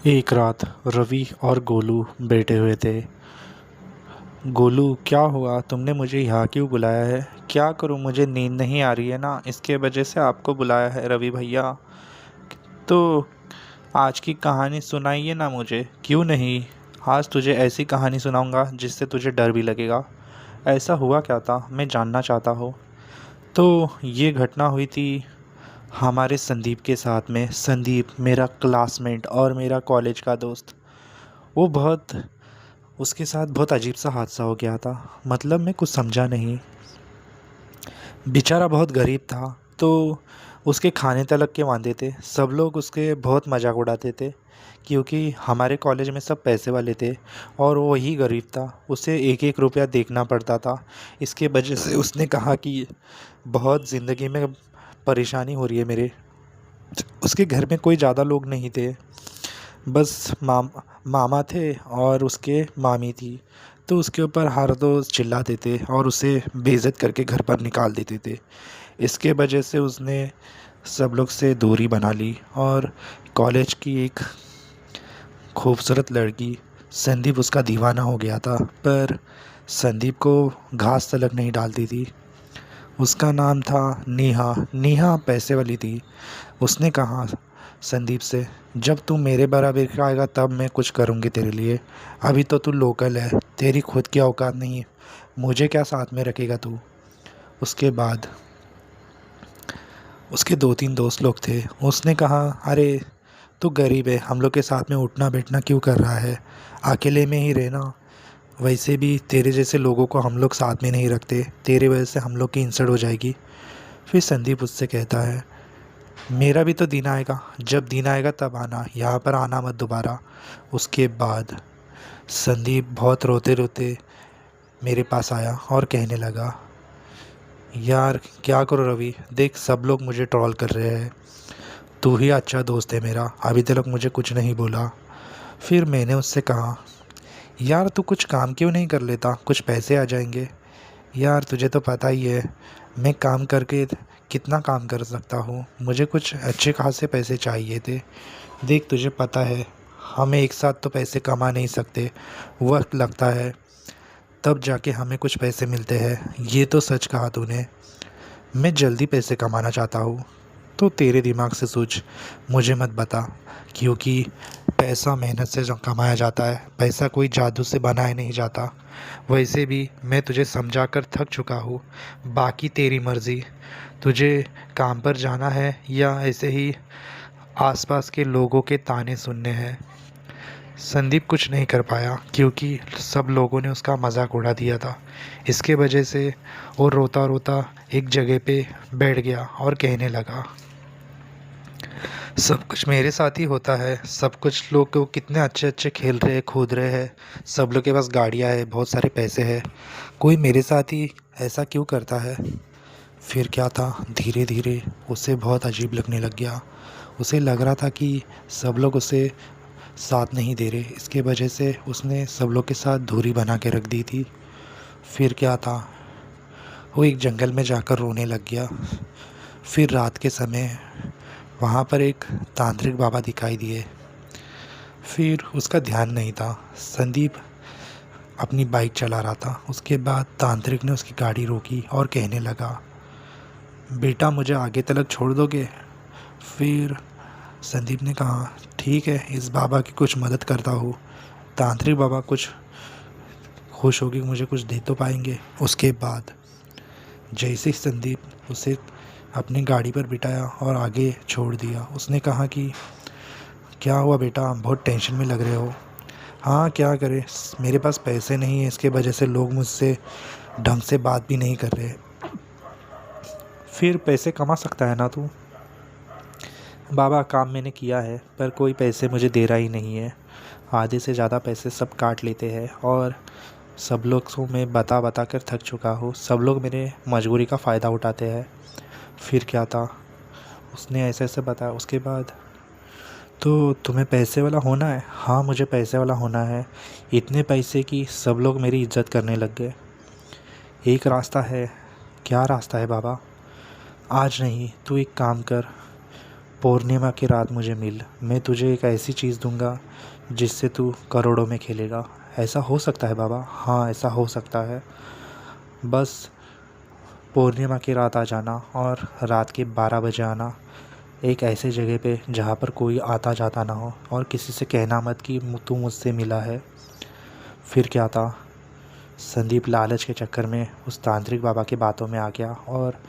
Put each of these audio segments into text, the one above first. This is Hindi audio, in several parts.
एक रात रवि और गोलू बैठे हुए थे। गोलू, क्या हुआ? तुमने मुझे यहाँ क्यों बुलाया है? क्या करूँ, मुझे नींद नहीं आ रही है ना, इसके वजह से आपको बुलाया है रवि भैया। तो आज की कहानी सुनाइए ना मुझे। क्यों नहीं? आज तुझे ऐसी कहानी सुनाऊंगा जिससे तुझे डर भी लगेगा। ऐसा हुआ क्या था, मैं जानना चाहता हूँ। तो ये घटना हुई थी हमारे संदीप के साथ में। संदीप मेरा क्लासमेट और मेरा कॉलेज का दोस्त। वो बहुत उसके साथ बहुत अजीब सा हादसा हो गया था। मतलब मैं कुछ समझा नहीं। बेचारा बहुत गरीब था, तो उसके खाने तलक के वांदे थे। सब लोग उसके बहुत मजाक उड़ाते थे क्योंकि हमारे कॉलेज में सब पैसे वाले थे और वो वही गरीब था। उसे एक एक रुपया देखना पड़ता था। इसके वजह से उसने कहा कि बहुत ज़िंदगी में परेशानी हो रही है मेरे। उसके घर में कोई ज़्यादा लोग नहीं थे, बस मामा थे और उसके मामी थी। तो उसके ऊपर हर रोज़ चिल्लाते थे और उसे बेइज्जत करके घर पर निकाल देते थे। इसके वजह से उसने सब लोग से दूरी बना ली और कॉलेज की एक खूबसूरत लड़की संदीप उसका दीवाना हो गया था। पर संदीप को घास तलक नहीं डालती थी। उसका नाम था नेहा। नेहा पैसे वाली थी। उसने कहा संदीप से, जब तू मेरे बराबर का आएगा तब मैं कुछ करूँगी तेरे लिए। अभी तो तू लोकल है, तेरी खुद की औकात नहीं है, मुझे क्या साथ में रखेगा तू। उसके बाद उसके दो तीन दोस्त लोग थे। उसने कहा, अरे तू गरीब है, हम लोग के साथ में उठना बैठना क्यों कर रहा है, अकेले में ही रहना। वैसे भी तेरे जैसे लोगों को हम लोग साथ में नहीं रखते, तेरे वजह से हम लोग की इंसल्ट हो जाएगी। फिर संदीप उससे कहता है, मेरा भी तो दिन आएगा, जब दिन आएगा तब आना, यहाँ पर आना मत दोबारा। उसके बाद संदीप बहुत रोते रोते मेरे पास आया और कहने लगा, यार क्या करो रवि, देख सब लोग मुझे ट्रोल कर रहे हैं, तू ही अच्छा दोस्त है मेरा, अभी तक मुझे कुछ नहीं बोला। फिर मैंने उससे कहा, यार तू कुछ काम क्यों नहीं कर लेता, कुछ पैसे आ जाएंगे। यार तुझे तो पता ही है मैं काम करके कितना काम कर सकता हूँ, मुझे कुछ अच्छे खासे पैसे चाहिए थे। देख तुझे पता है हमें एक साथ तो पैसे कमा नहीं सकते, वक्त लगता है तब जाके हमें कुछ पैसे मिलते हैं। ये तो सच कहा तूने। मैं जल्दी पैसे कमाना चाहता हूँ, तो तेरे दिमाग से सोच, मुझे मत बता। क्योंकि पैसा मेहनत से जो कमाया जाता है, पैसा कोई जादू से बनाया नहीं जाता। वैसे भी मैं तुझे समझा कर थक चुका हूँ, बाकी तेरी मर्ज़ी। तुझे काम पर जाना है या ऐसे ही आसपास के लोगों के ताने सुनने हैं। संदीप कुछ नहीं कर पाया क्योंकि सब लोगों ने उसका मजाक उड़ा दिया था। इसके वजह से वो रोता रोता एक जगह पे बैठ गया और कहने लगा, सब कुछ मेरे साथ ही होता है, सब कुछ लोग को कितने अच्छे अच्छे खेल रहे हैं, कूद रहे हैं, सब लोग के पास गाड़ियाँ हैं, बहुत सारे पैसे हैं, कोई मेरे साथ ही ऐसा क्यों करता है। फिर क्या था, धीरे धीरे उसे बहुत अजीब लगने लग गया। उसे लग रहा था कि सब लोग उसे साथ नहीं दे रहे, इसके वजह से उसने सब लोग के साथ दूरी बना के रख दी थी। फिर क्या था, वो एक जंगल में जाकर रोने लग गया। फिर रात के समय वहाँ पर एक तांत्रिक बाबा दिखाई दिए। फिर उसका ध्यान नहीं था, संदीप अपनी बाइक चला रहा था। उसके बाद तांत्रिक ने उसकी गाड़ी रोकी और कहने लगा, बेटा मुझे आगे तलक छोड़ दोगे। फिर संदीप ने कहा, ठीक है, इस बाबा की कुछ मदद करता हूँ। तांत्रिक बाबा कुछ खुश होगी, मुझे कुछ दे तो पाएंगे। उसके बाद जैसे ही संदीप उसे अपनी गाड़ी पर बिठाया और आगे छोड़ दिया, उसने कहा कि क्या हुआ बेटा, बहुत टेंशन में लग रहे हो। हाँ क्या करें, मेरे पास पैसे नहीं है, इसके वजह से लोग मुझसे ढंग से बात भी नहीं कर रहे। फिर पैसे कमा सकता है ना तू। बाबा काम मैंने किया है पर कोई पैसे मुझे दे रहा ही नहीं है, आधे से ज़्यादा पैसे सब काट लेते हैं और सब लोग को मैं बता बता कर थक चुका हूँ, सब लोग मेरे मजबूरी का फ़ायदा उठाते हैं। फिर क्या था, उसने ऐसे ऐसे बताया। उसके बाद, तो तुम्हें पैसे वाला होना है? हाँ मुझे पैसे वाला होना है, इतने पैसे कि सब लोग मेरी इज्जत करने लग गए। एक रास्ता है। क्या रास्ता है बाबा? आज नहीं, तू एक काम कर, पूर्णिमा की रात मुझे मिल, मैं तुझे एक ऐसी चीज़ दूंगा जिससे तू करोड़ों में खेलेगा। ऐसा हो सकता है बाबा? हाँ, ऐसा हो सकता है। बस पूर्णिमा की रात आ जाना और रात के 12 बजे आना, एक ऐसे जगह पे जहाँ पर कोई आता जाता ना हो, और किसी से कहना मत कि तू मुझसे मिला है। फिर क्या था, संदीप लालच के चक्कर में उस तांत्रिक बाबा की बातों में आ गया और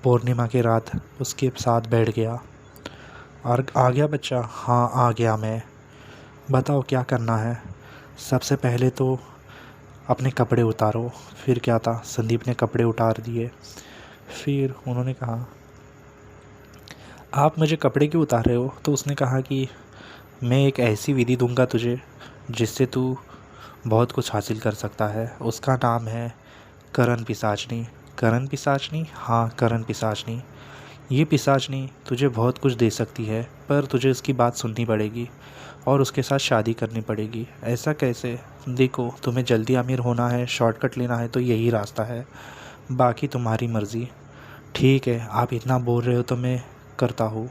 पूर्णिमा की रात उसके साथ बैठ गया। और आ गया बच्चा? हाँ, आ गया मैं। बताओ क्या करना है? सबसे पहले तो अपने कपड़े उतारो। फिर क्या था, संदीप ने कपड़े उतार दिए। फिर उन्होंने कहा, आप मुझे कपड़े क्यों उतार रहे हो? तो उसने कहा कि मैं एक ऐसी विधि दूंगा तुझे जिससे तू बहुत कुछ हासिल कर सकता है। उसका नाम है करण पिशाचनी। करण पिशाचनी? हाँ, करण पिशाचनी। ये पिशाचनी तुझे बहुत कुछ दे सकती है, पर तुझे उसकी बात सुननी पड़ेगी और उसके साथ शादी करनी पड़ेगी। ऐसा कैसे? देखो, तुम्हें जल्दी अमीर होना है, शॉर्टकट लेना है तो यही रास्ता है, बाकी तुम्हारी मर्ज़ी। ठीक है, आप इतना बोल रहे हो तो मैं करता हूँ।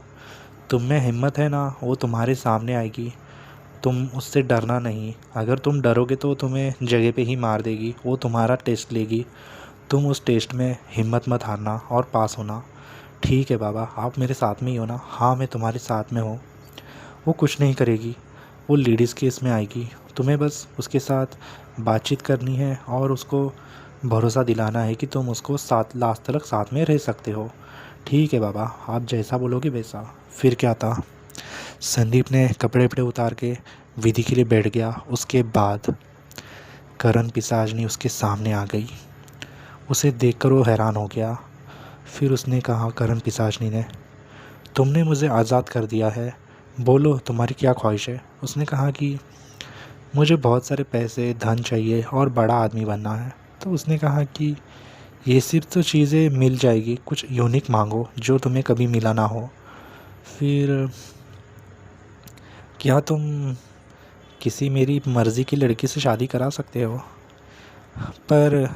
तुम में हिम्मत है ना, वो तुम्हारे सामने आएगी। तुम उससे डरना नहीं। अगर तुम डरोगे तो तुम्हें जगह पे ही मार देगी। वो तुम्हारा टेस्ट लेगी, तुम उस टेस्ट में हिम्मत मत हारना और पास होना। ठीक है बाबा, आप मेरे साथ में ही हो ना? हाँ, मैं तुम्हारे साथ में हूँ। वो कुछ नहीं करेगी, वो लेडीज़ केस में आएगी। तुम्हें बस उसके साथ बातचीत करनी है और उसको भरोसा दिलाना है कि तुम उसको साथ लास्ट तक साथ में रह सकते हो। ठीक है बाबा, आप जैसा बोलोगे वैसा। फिर क्या था, संदीप ने कपड़े वपड़े उतार के विधि के लिए बैठ गया। उसके बाद करण पिशाचनी उसके सामने आ गई। उसे देखकर वो हैरान हो गया। फिर उसने कहा, करण पिशाचनी ने, तुमने मुझे आज़ाद कर दिया है, बोलो तुम्हारी क्या ख्वाहिश है? उसने कहा कि मुझे बहुत सारे पैसे धन चाहिए और बड़ा आदमी बनना है। तो उसने कहा कि ये सिर्फ तो चीज़ें मिल जाएगी, कुछ यूनिक मांगो जो तुम्हें कभी मिला ना हो। फिर क्या तुम किसी मेरी मर्ज़ी की लड़की से शादी करा सकते हो? पर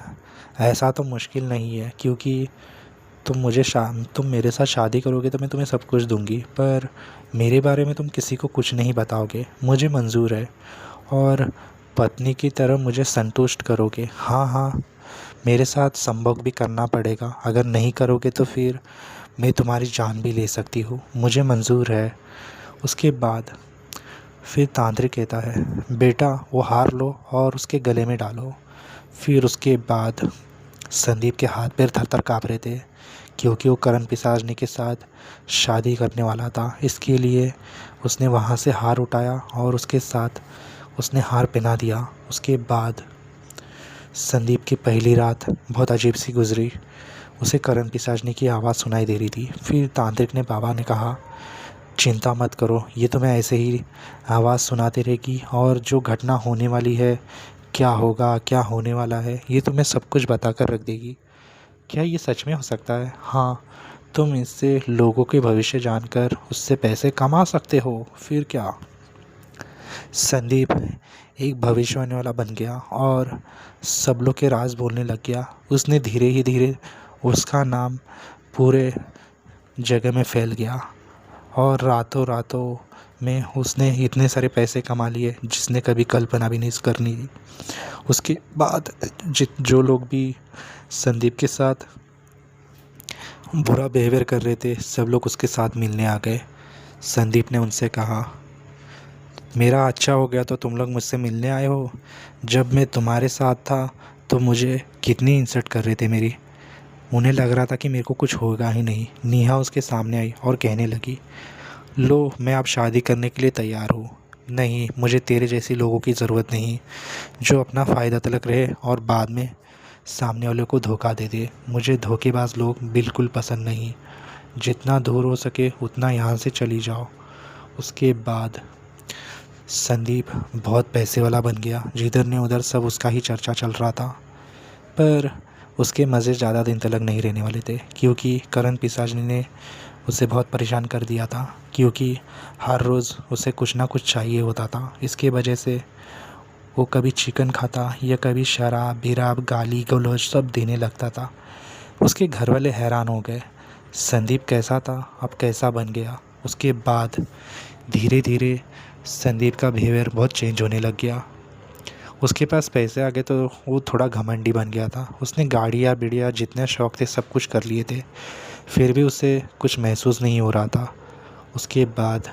ऐसा तो मुश्किल नहीं है, क्योंकि तुम मेरे साथ शादी करोगे तो मैं तुम्हें सब कुछ दूंगी, पर मेरे बारे में तुम किसी को कुछ नहीं बताओगे। मुझे मंजूर है, और पत्नी की तरह मुझे संतुष्ट करोगे। हाँ हाँ, मेरे साथ संभोग भी करना पड़ेगा। अगर नहीं करोगे तो फिर मैं तुम्हारी जान भी ले सकती हूँ। मुझे मंजूर है। उसके बाद फिर तांत्रिक कहता है, बेटा वो हार लो और उसके गले में डालो। फिर उसके बाद संदीप के हाथ पैर थर थर काँप रहे थे, क्योंकि वो करण पिशाचनी के साथ शादी करने वाला था। इसके लिए उसने वहाँ से हार उठाया और उसके साथ उसने हार पहना दिया। उसके बाद संदीप की पहली रात बहुत अजीब सी गुजरी। उसे करण पिशाचनी की आवाज़ सुनाई दे रही थी। फिर तांत्रिक ने बाबा ने कहा, चिंता मत करो, ये तुम्हें ऐसे ही आवाज़ सुनाती रहेगी, और जो घटना होने वाली है, क्या होगा क्या होने वाला है, ये तुम्हें सब कुछ बता कर रख देगी। क्या ये सच में हो सकता है? हाँ, तुम इससे लोगों के भविष्य जानकर उससे पैसे कमा सकते हो। फिर क्या, संदीप एक भविष्यवाणी वाला बन गया और सब लोग के राज बोलने लग गया। उसने धीरे ही धीरे उसका नाम पूरे जगह में फैल गया, और रातों रातों में उसने इतने सारे पैसे कमा लिए जिसने कभी कल्पना भी नहीं करनी थी। उसके बाद जो लोग भी संदीप के साथ बुरा बिहेवियर कर रहे थे, सब लोग उसके साथ मिलने आ गए। संदीप ने उनसे कहा, मेरा अच्छा हो गया तो तुम लोग मुझसे मिलने आए हो। जब मैं तुम्हारे साथ था तो मुझे कितनी इंसल्ट कर रहे थे मेरी। उन्हें लग रहा था कि मेरे को कुछ होगा ही नहीं। नेहा उसके सामने आई और कहने लगी, लो, मैं अब शादी करने के लिए तैयार हूँ। नहीं, मुझे तेरे जैसी लोगों की ज़रूरत नहीं, जो अपना फ़ायदा तलक रहे और बाद में सामने वाले को धोखा दे दे। मुझे धोखेबाज लोग बिल्कुल पसंद नहीं। जितना दूर हो सके उतना यहाँ से चली जाओ। उसके बाद संदीप बहुत पैसे वाला बन गया। जिधर ने उधर सब उसका ही चर्चा चल रहा था। पर उसके मज़े ज़्यादा दिन तक नहीं रहने वाले थे, क्योंकि करण पिशाचनी ने उसे बहुत परेशान कर दिया था, क्योंकि हर रोज़ उसे कुछ ना कुछ चाहिए होता था। इसके वजह से वो कभी चिकन खाता या कभी शराब बिराब गाली गलौज सब देने लगता था। उसके घर वाले हैरान हो गए, संदीप कैसा था अब कैसा बन गया। उसके बाद धीरे धीरे संदीप का बिहेवियर बहुत चेंज होने लग गया। उसके पास पैसे आ गए तो वो थोड़ा घमंडी बन गया था। उसने गाड़ियाँ बिड़िया जितने शौक़ थे सब कुछ कर लिए थे, फिर भी उसे कुछ महसूस नहीं हो रहा था। उसके बाद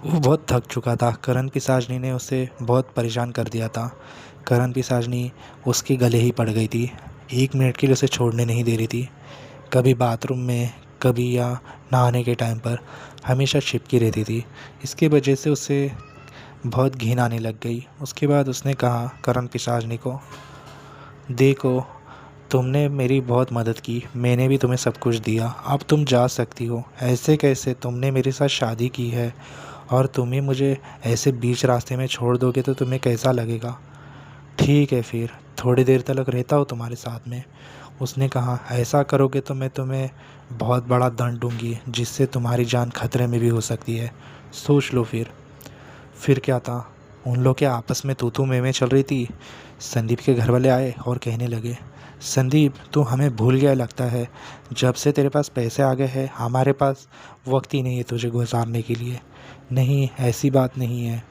वो बहुत थक चुका था। करण पिशाचनी ने उसे बहुत परेशान कर दिया था। करण पिशाचनी उसके गले ही पड़ गई थी। 1 मिनट के लिए उसे छोड़ने नहीं दे रही थी। कभी बाथरूम में, कभी या नहाने के टाइम पर हमेशा चिपकी रहती थी। इसकी वजह से उसे बहुत घिन आने लग गई। उसके बाद उसने कहा करण पिशाचनी को, देखो तुमने मेरी बहुत मदद की, मैंने भी तुम्हें सब कुछ दिया, अब तुम जा सकती हो। ऐसे कैसे, तुमने मेरे साथ शादी की है और तुम ही मुझे ऐसे बीच रास्ते में छोड़ दोगे तो तुम्हें कैसा लगेगा? ठीक है फिर थोड़ी देर तक रहता हूँ तुम्हारे साथ में। उसने कहा ऐसा करोगे तो मैं तुम्हें बहुत बड़ा दंड दूंगी, जिससे तुम्हारी जान खतरे में भी हो सकती है। सोच लो फिर क्या था, उन लोग के आपस में तू मैं चल रही थी। संदीप के घर वाले आए और कहने लगे, संदीप तू हमें भूल गया लगता है। जब से तेरे पास पैसे आ गए हैं हमारे पास वक्त ही नहीं है तुझे गुजारने के लिए। नहीं ऐसी बात नहीं है,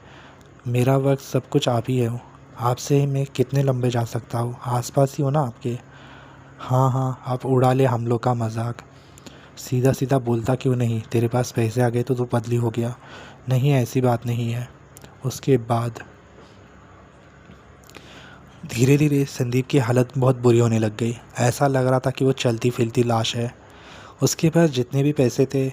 मेरा वक्त सब कुछ आप ही हो। आपसे ही मैं कितने लंबे जा सकता हूँ, आसपास ही हो ना आपके। हाँ हाँ आप उड़ा ले हम लोग का मजाक। सीधा सीधा बोलता क्यों नहीं, तेरे पास पैसे आ गए तो तू बदली हो गया। नहीं ऐसी बात नहीं है। उसके बाद धीरे धीरे संदीप की हालत बहुत बुरी होने लग गई। ऐसा लग रहा था कि वो चलती फिरती लाश है। उसके पास जितने भी पैसे थे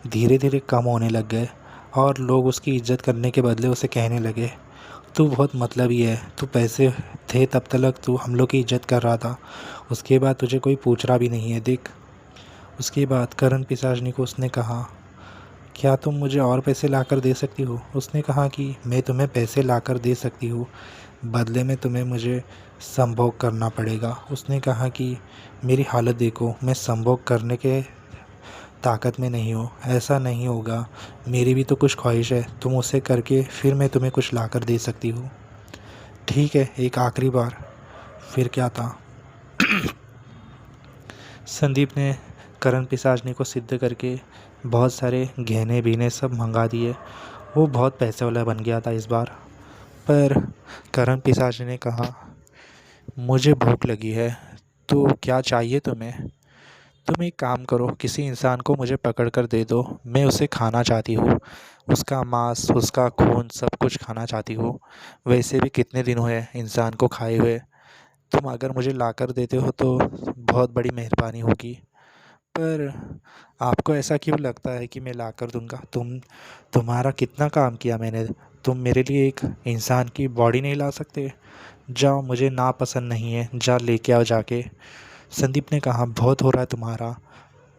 धीरे धीरे कम होने लग गए और लोग उसकी इज्जत करने के बदले उसे कहने लगे, तू बहुत मतलबी है, तू पैसे थे तब तक तू हम लोग की इज्जत कर रहा था, उसके बाद तुझे कोई पूछ रहा भी नहीं है, देख। उसके बाद करण पिशाचनी को उसने कहा, क्या तुम मुझे और पैसे लाकर दे सकती हो? उसने कहा कि मैं तुम्हें पैसे लाकर दे सकती हूँ, बदले में तुम्हें मुझे संभोग करना पड़ेगा। उसने कहा कि मेरी हालत देखो, मैं संभोग करने के ताकत में नहीं हूँ, ऐसा नहीं होगा, मेरी भी तो कुछ ख्वाहिश है, तुम उसे करके फिर मैं तुम्हें कुछ लाकर दे सकती हूँ। ठीक है एक आखिरी बार। फिर क्या था, संदीप ने करण पिशाचनी को सिद्ध करके बहुत सारे गहने बीने सब मंगा दिए। वो बहुत पैसे वाला बन गया था इस बार। पर करण पिशाचनी ने कहा, मुझे भूख लगी है, तो क्या चाहिए तुम्हें? तुम एक काम करो, किसी इंसान को मुझे पकड़ कर दे दो, मैं उसे खाना चाहती हूँ, उसका मांस उसका खून सब कुछ खाना चाहती हूँ। वैसे भी कितने दिन हुए इंसान को खाए हुए, तुम अगर मुझे ला कर देते हो तो बहुत बड़ी मेहरबानी होगी। पर आपको ऐसा क्यों लगता है कि मैं ला कर दूँगा? तुम्हारा कितना काम किया मैंने, तुम मेरे लिए एक इंसान की बॉडी नहीं ला सकते? जाओ, मुझे ना पसंद नहीं है, जा लेके आओ जाके। संदीप ने कहा, बहुत हो रहा है तुम्हारा,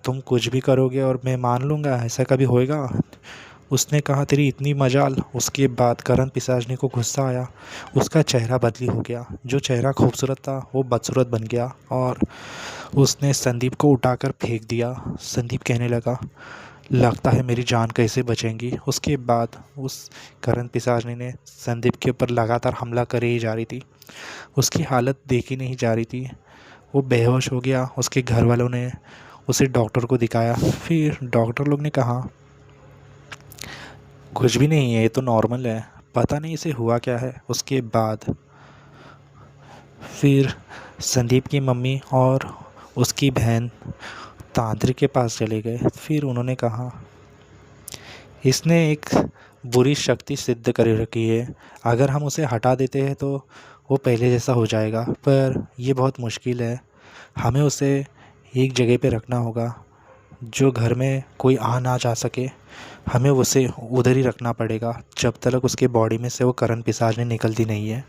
तुम कुछ भी करोगे और मैं मान लूँगा, ऐसा कभी होएगा? उसने कहा, तेरी इतनी मजाल। उसके बाद करण पिशाचनी को गुस्सा आया, उसका चेहरा बदली हो गया। जो चेहरा खूबसूरत था वो बदसूरत बन गया और उसने संदीप को उठाकर फेंक दिया। संदीप कहने लगा, लगता है मेरी जान कैसे बचेंगी। उसके बाद उस करण पिशाचनी ने संदीप के ऊपर लगातार हमला करे ही जा रही थी। उसकी हालत देखी नहीं जा रही थी, वो बेहोश हो गया। उसके घर वालों ने उसे डॉक्टर को दिखाया। फिर डॉक्टर लोग ने कहा, कुछ भी नहीं है, ये तो नॉर्मल है, पता नहीं इसे हुआ क्या है। उसके बाद फिर संदीप की मम्मी और उसकी बहन तांत्रिक के पास चले गए। फिर उन्होंने कहा, इसने एक बुरी शक्ति सिद्ध कर रखी है, अगर हम उसे हटा देते हैं तो वो पहले जैसा हो जाएगा, पर ये बहुत मुश्किल है, हमें उसे एक जगह पे रखना होगा जो घर में कोई आ ना जा सके। हमें उसे उधर ही रखना पड़ेगा जब तक उसके बॉडी में से वो करण पिशाचनी निकलती नहीं है।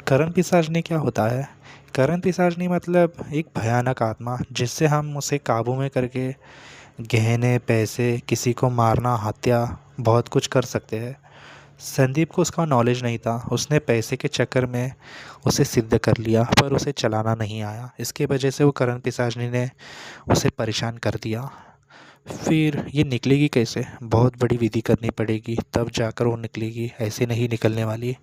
करण पिशाचनी क्या होता है? करण पिशाचनी मतलब एक भयानक आत्मा, जिससे हम उसे काबू में करके गहने पैसे, किसी को मारना, हत्या, बहुत कुछ कर सकते हैं। संदीप को उसका नॉलेज नहीं था, उसने पैसे के चक्कर में उसे सिद्ध कर लिया, पर उसे चलाना नहीं आया। इसके वजह से वो करण पिशाचनी ने उसे परेशान कर दिया। फिर ये निकलेगी कैसे? बहुत बड़ी विधि करनी पड़ेगी तब जाकर वो निकलेगी, ऐसे नहीं निकलने वाली।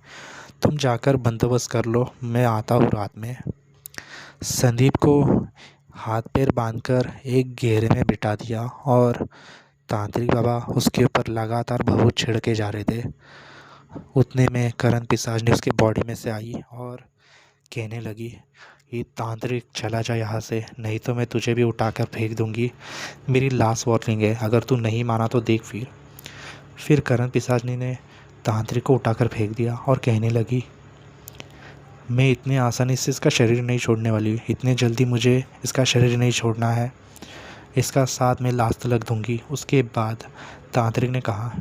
तुम जाकर बंदोबस्त कर लो, मैं आता हूँ रात में। संदीप को हाथ पैर बांधकर एक घेरे में बिठा दिया और तांत्रिक बाबा उसके ऊपर लगातार भभूत छिड़के जा रहे थे। उतने में करण पिशाच ने उसके बॉडी में से आई और कहने लगी, ये तांत्रिक चला जा यहाँ से, नहीं तो मैं तुझे भी उठाकर फेंक दूंगी। मेरी लास्ट वार्निंग है, अगर तू नहीं माना तो देख। फिर करण पिशाचनी ने तांत्रिक को उठाकर फेंक दिया और कहने लगी, मैं इतनी आसानी से इसका शरीर नहीं छोड़ने वाली, इतने जल्दी मुझे इसका शरीर नहीं छोड़ना है, इसका साथ मैं लास्ट तक दूंगी। उसके बाद तांत्रिक ने कहा,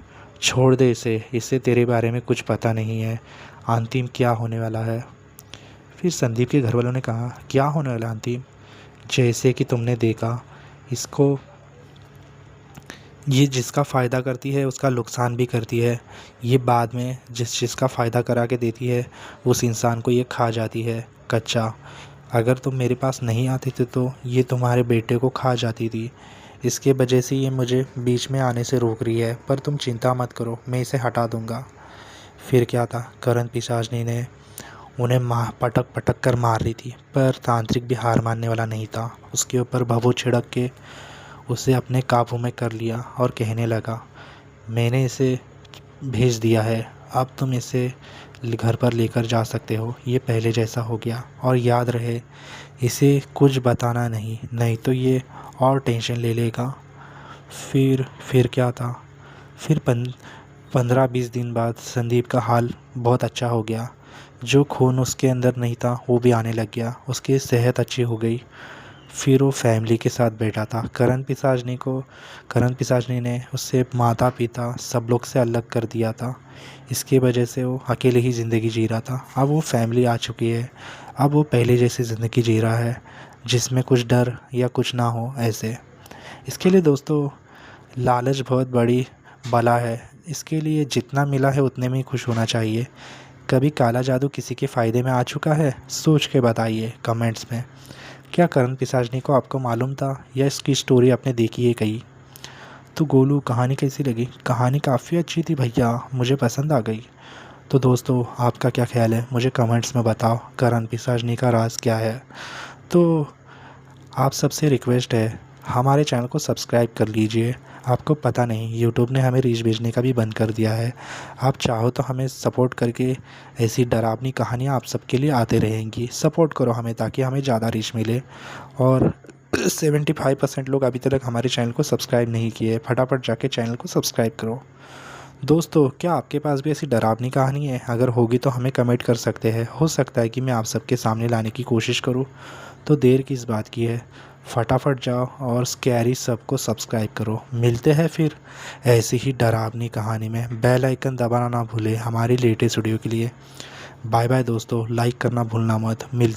छोड़ दे इसे, इससे तेरे बारे में कुछ पता नहीं है, अंतिम क्या होने वाला है। फिर संदीप के घर वालों ने कहा, क्या होने वाला अंतिम? जैसे कि तुमने देखा, इसको ये जिसका फ़ायदा करती है उसका नुकसान भी करती है। ये बाद में जिसका फ़ायदा करा के देती है उस इंसान को ये खा जाती है कच्चा। अगर तुम मेरे पास नहीं आते थे तो ये तुम्हारे बेटे को खा जाती थी। इसके वजह से ये मुझे बीच में आने से रोक रही है, पर तुम चिंता मत करो, मैं इसे हटा दूँगा। फिर क्या था, करण पिशाचनी ने उन्हें पटक पटक कर मार रही थी, पर तांत्रिक भी हार मानने वाला नहीं था। उसके ऊपर भभूत छिड़क के उसे अपने काबू में कर लिया और कहने लगा, मैंने इसे भेज दिया है, अब तुम इसे घर पर लेकर जा सकते हो। ये पहले जैसा हो गया, और याद रहे इसे कुछ बताना नहीं, नहीं तो ये और टेंशन ले लेगा। फिर क्या था, फिर 15-20 दिन बाद संदीप का हाल बहुत अच्छा हो गया। जो खून उसके अंदर नहीं था वो भी आने लग गया, उसकी सेहत अच्छी हो गई। फिर वो फैमिली के साथ बैठा था। करण पिशाचनी ने उससे माता पिता सब लोग से अलग कर दिया था। इसकी वजह से वो अकेले ही ज़िंदगी जी रहा था। अब वो फैमिली आ चुकी है, अब वो पहले जैसी ज़िंदगी जी रहा है जिसमें कुछ डर या कुछ ना हो ऐसे। इसके लिए दोस्तों, लालच बहुत बड़ी बला है। इसके लिए जितना मिला है उतने में ही खुश होना चाहिए। कभी काला जादू किसी के फ़ायदे में आ चुका है? सोच के बताइए कमेंट्स में। क्या करण पिशाचनी को आपको मालूम था, या इसकी स्टोरी आपने देखी है कहीं? तो गोलू, कहानी कैसी लगी? कहानी काफ़ी अच्छी थी भैया, मुझे पसंद आ गई। तो दोस्तों, आपका क्या ख्याल है मुझे कमेंट्स में बताओ, करण पिशाचनी का राज क्या है? तो आप सबसे रिक्वेस्ट है, हमारे चैनल को सब्सक्राइब कर लीजिए। आपको पता नहीं, यूट्यूब ने हमें रीच भेजने का भी बंद कर दिया है। आप चाहो तो हमें सपोर्ट करके ऐसी डरावनी कहानियाँ आप सबके लिए आते रहेंगी। सपोर्ट करो हमें, ताकि हमें ज़्यादा रीच मिले। और 75% लोग अभी तक हमारे चैनल को सब्सक्राइब नहीं किए, फटाफट जाके चैनल को सब्सक्राइब करो। दोस्तों, क्या आपके पास भी ऐसी डरावनी कहानी है? अगर होगी तो हमें कमेंट कर सकते हैं, हो सकता है कि मैं आप सबके सामने लाने की कोशिश करूं। तो देर किस बात की है, फटाफट जाओ और स्कैरी सबको सब्सक्राइब करो। मिलते हैं फिर ऐसी ही डरावनी कहानी में। बेल आइकन दबाना ना भूलें हमारी लेटेस्ट वीडियो के लिए। बाय बाय दोस्तों, लाइक करना भूलना मत। मिलता